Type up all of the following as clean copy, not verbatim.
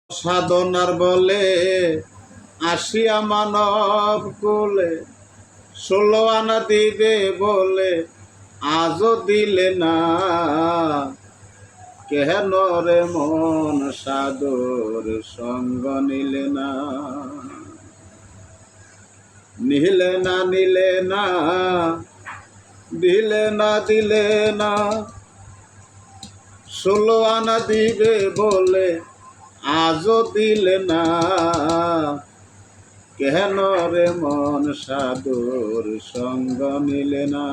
সাধনার বলে আসিয়া মানব কুলে 16 আনা দিবে বলে আজও দিলে না। কেন রে মন সাধুর সঙ্গ নিলে না, নিলে না নিলে না, দিলে না দিলে না। 16 আনা দিবে বলে আজও দিলে না। কেন রে মন সাধুর সঙ্গ নিলে না।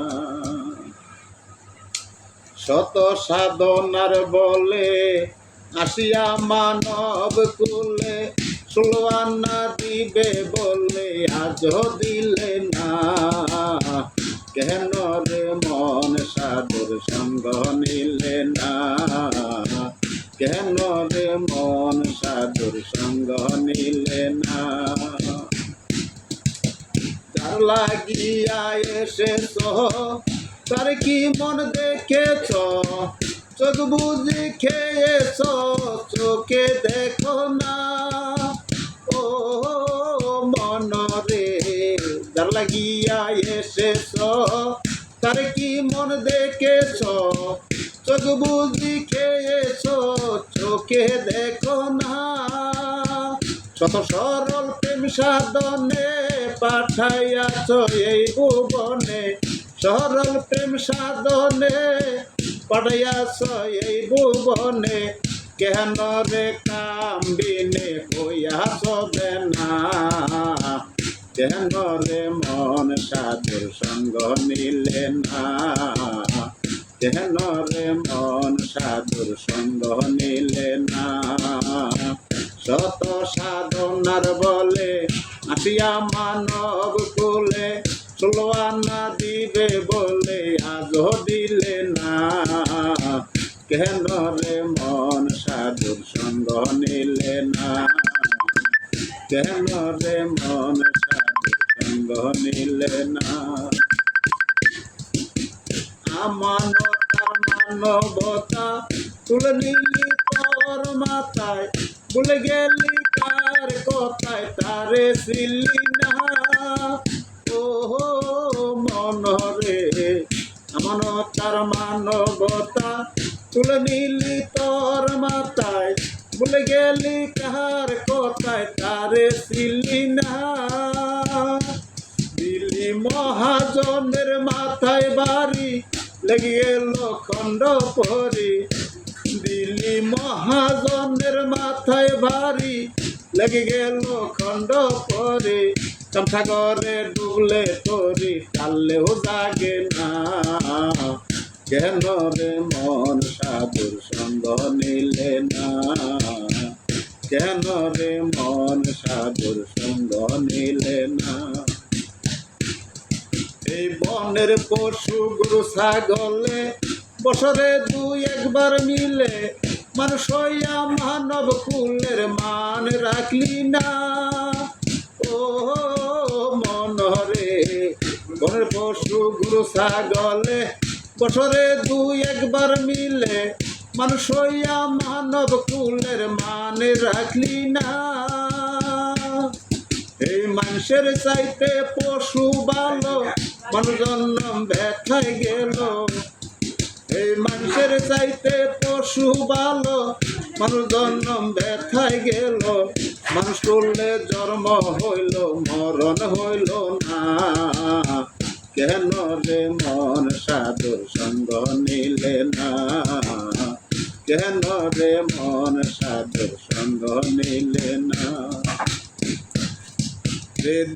শত সাধনার বলে আসিয়া মানব কুলে 16 আনা দিবে বলে আজও দিলে না। কেন রে মন সাধুর সঙ্গ নিলে না। কেন রে মন সাধুর সঙ্গ নিলে না। যার লাগিয়া এসেছ তার কি মন দেখেছ, চোখ বুঝি খেয়েছ চোখে দেখো না। ও মন রে, যার লাগিয়া এসেছ তার কি মন দেখেছ, চোখ বুঝি খেয়েছ চোখে দেখো না। শত সরল প্রেম সাধনে পাঠাইয়াছ এই ভুবনে, সরল প্রেম সাধনে পাঠাইয়াছ এই ভুবনে। কেন রে কামবিনে কইয়াছ না। কেন রে মন সাধুর সঙ্গ নিলে না। কেন রে মন সাধুর সঙ্গ নিলে না। শত সাধনার বলে আসিয়া মানব কুলে 16 আনা দিবে বলে আজও দিলে না। কেন রে মন সাধুর সঙ্গ নিলে না। কেন রে মন সাধুর সঙ্গ নিলে না। আমানতার মানবতা তুলে নিলি তোর মাথায়, ভুলে গেলি কার কথায় তারে ছিলি না। ও মন রে, আমানতার মানবতা তুলে নিলি তোর মাথায়, ভুলে গেলি কার কথায় তারে ছিলি না। দিলি মহাজনের মাথায় বাড়ি লেগে গেল খণ্ড পরি। দিলি মহাজনের মাথায় ভারী লেগে গেল খণ্ড পরি। সাগরে ডুবলে তরি টাললেও জাগে না। কেন রে মন সাধুর সঙ্গ নিলে না। কেন রে মন সাধুর সঙ্গ নিলে না। এই বনের পশু গরু ছাগলে বছরে 2-1 মিলে মানুষ হইয়া মানব কুলের মান রাখলি না। ও মন রে, বনের পশু গরু ছাগলে বছরে 2-1 মিলে মানুষ হইয়া মানব কুলের মান রাখলি না। এই মানুষের চাইতে পশু ভালো, মানুষ জন্ম ব্যথায় গেল। এই মানুষের চাইতে পশু ভালো, মানুষ জন্ম ব্যথায় গেল। মানুষ করলে জন্ম হইল মরণ হইল না। কেন রে মন সাধুর সঙ্গ নিলে না। কেন রে মন সাধুর সঙ্গ নিলে না।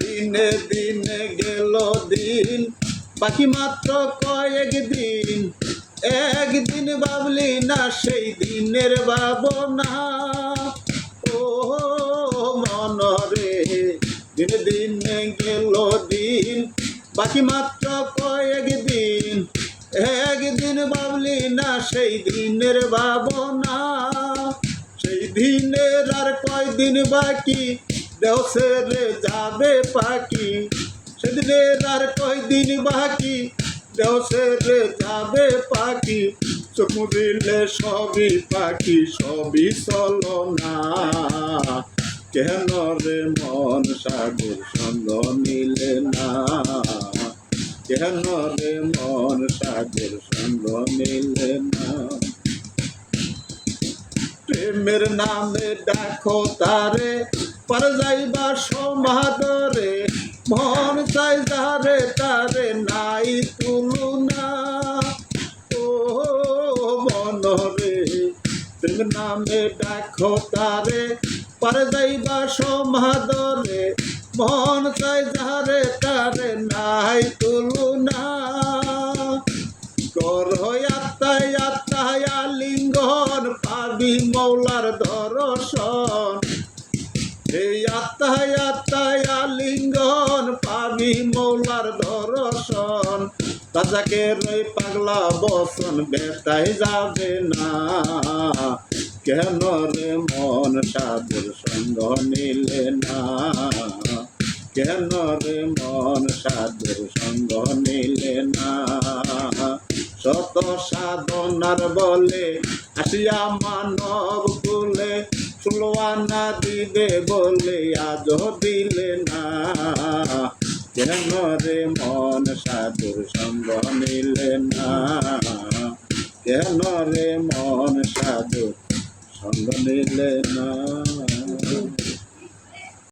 দিনে দিনে গেল দিন বাকি মাত্র কয়েক দিন, একদিন ভাবলি না সেই দিনের ভাবনা। ও মন রে, দিনে দিনে গেল দিন বাকি মাত্র কয়েক দিন, একদিন ভাবলি না সেই দিনের ভাবনা। সেই দিনের আর কয়দিন বাকি, দেও ছেড়ে যাবে পাখি। সেদিনের আর কয়দিন বাকি, দেও ছেড়ে যাবে পাখি। চোখ মুদিলে সবই পাখি, সবই চলো না। কেন রে মন সাধুর সঙ্গ নিলে না, কেন রে মন সাধুর সঙ্গ নিলে না। প্রেমের নামে দেখো তারে, পর যাইবা সমাদরে, মন চাই যারে তারে নাই তুলনা। ও মন রে, প্রেম নামে দেখো তারে, পর যাইবা সমাদরে, মন চাই যারে তারে নাই তুলনা। কর আত্মায় আত্মায় আলিঙ্গন, পাবি মৌলার দর্শন। এই আত্মায় আত্মায় আলিঙ্গন, পাবি মৌলার দর্শন। তাজাকে রই পাগলা বসন বেতাই যাবে না, কেন রে মন সাধুর সঙ্গ নিলে না, কেন রে মন সাধুর সঙ্গ নিলে না। শত সাধনার বলে আসিয়া মানব কুলে, সুলওয়ানা দিবে বলে আজও দিলে না, কেন রে মন সাধুর সঙ্গ নিলে না, কেন রে মন সাধুর সঙ্গ নিলে না।